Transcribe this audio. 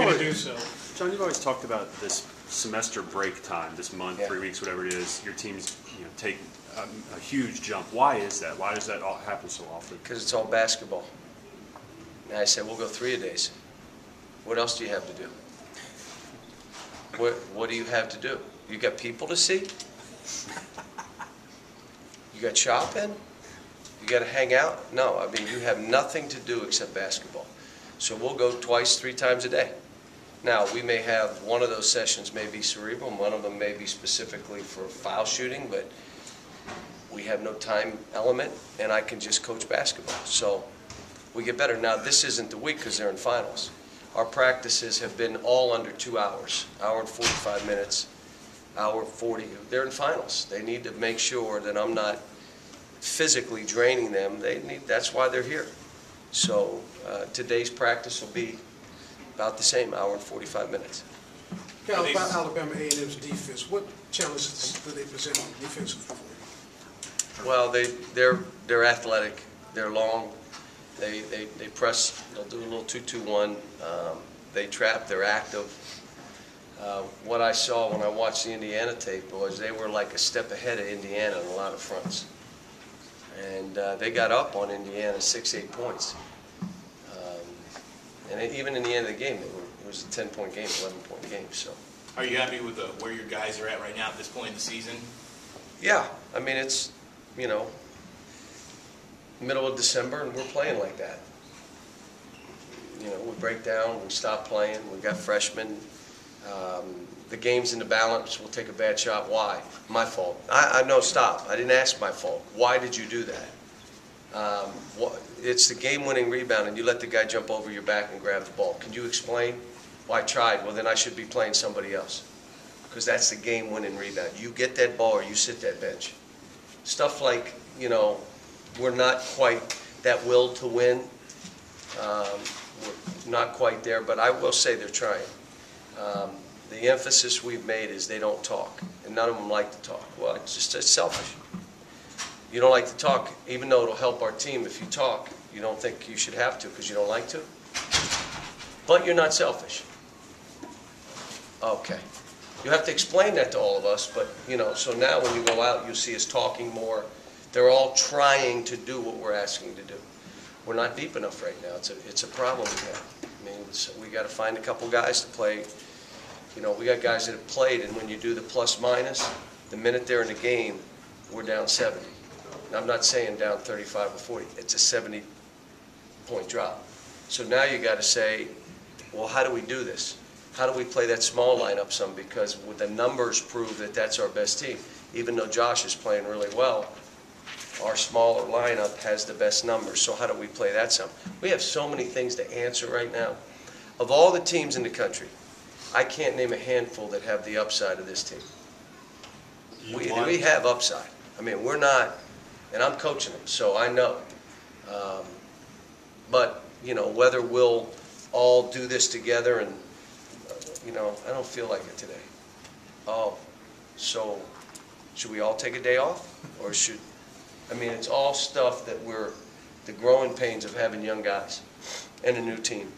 happy to do so. John, you've always talked about this semester break time, this month, 3 weeks, whatever it is. Your teams, take a huge jump. Why is that? Why does that all happen so often? Because it's all basketball. And I said, we'll go 3-a-days. What else do you have to do? What do you have to do? You got people to see? You got shopping? You got to hang out? No, I mean, you have nothing to do except basketball. So we'll go 2, 3 times a day. Now, we may have one of those sessions may be cerebral, and one of them may be specifically for foul shooting, but we have no time element, and I can just coach basketball. So we get better. Now, this isn't the week because they're in finals. Our practices have been all under 2 hours, hour and 45 minutes, hour 40. They're in finals. They need to make sure that I'm not physically draining them. That's why they're here. So today's practice will be about the same, hour and 45 minutes. Cal, about Alabama A&M's defense, what challenges do they present defensively for you? Well, they're athletic. They're long. They press. They'll do a little 2-2-1. They trap. They're active. What I saw when I watched the Indiana tape was they were like a step ahead of Indiana on a lot of fronts. And they got up on Indiana 6-8 points. And even in the end of the game, it was a 10-point game, 11-point game. So, are you happy with where your guys are at right now at this point in the season? Yeah, I mean it's middle of December and we're playing like that. We break down, we stop playing. We got freshmen. The game's in the balance. We'll take a bad shot. Why? My fault. I no, stop. I didn't ask my fault. Why did you do that? It's the game-winning rebound, and you let the guy jump over your back and grab the ball. Can you explain? Well, I tried. Well, then I should be playing somebody else, because that's the game-winning rebound. You get that ball or you sit that bench. Stuff like, we're not quite that will to win. We're not quite there, but I will say they're trying. The emphasis we've made is they don't talk, and none of them like to talk. Well, it's selfish. You don't like to talk, even though it'll help our team if you talk. You don't think you should have to because you don't like to. But you're not selfish. Okay. You have to explain that to all of us, but, so now when you go out, you'll see us talking more. They're all trying to do what we're asking to do. We're not deep enough right now. It's a problem we have. I mean, we got to find a couple guys to play. We got guys that have played, and when you do the plus-minus, the minute they're in the game, we're down 70. Now, I'm not saying down 35 or 40. It's a 70-point drop. So now you got to say, well, how do we do this? How do we play that small lineup some? Because with the numbers prove that that's our best team. Even though Josh is playing really well, our smaller lineup has the best numbers. So how do we play that some? We have so many things to answer right now. Of all the teams in the country, I can't name a handful that have the upside of this team. We have upside. I mean, we're not, and I'm coaching them, so I know. But, whether we'll all do this together and, I don't feel like it today. Oh, so should we all take a day off? Or it's all stuff that the growing pains of having young guys and a new team.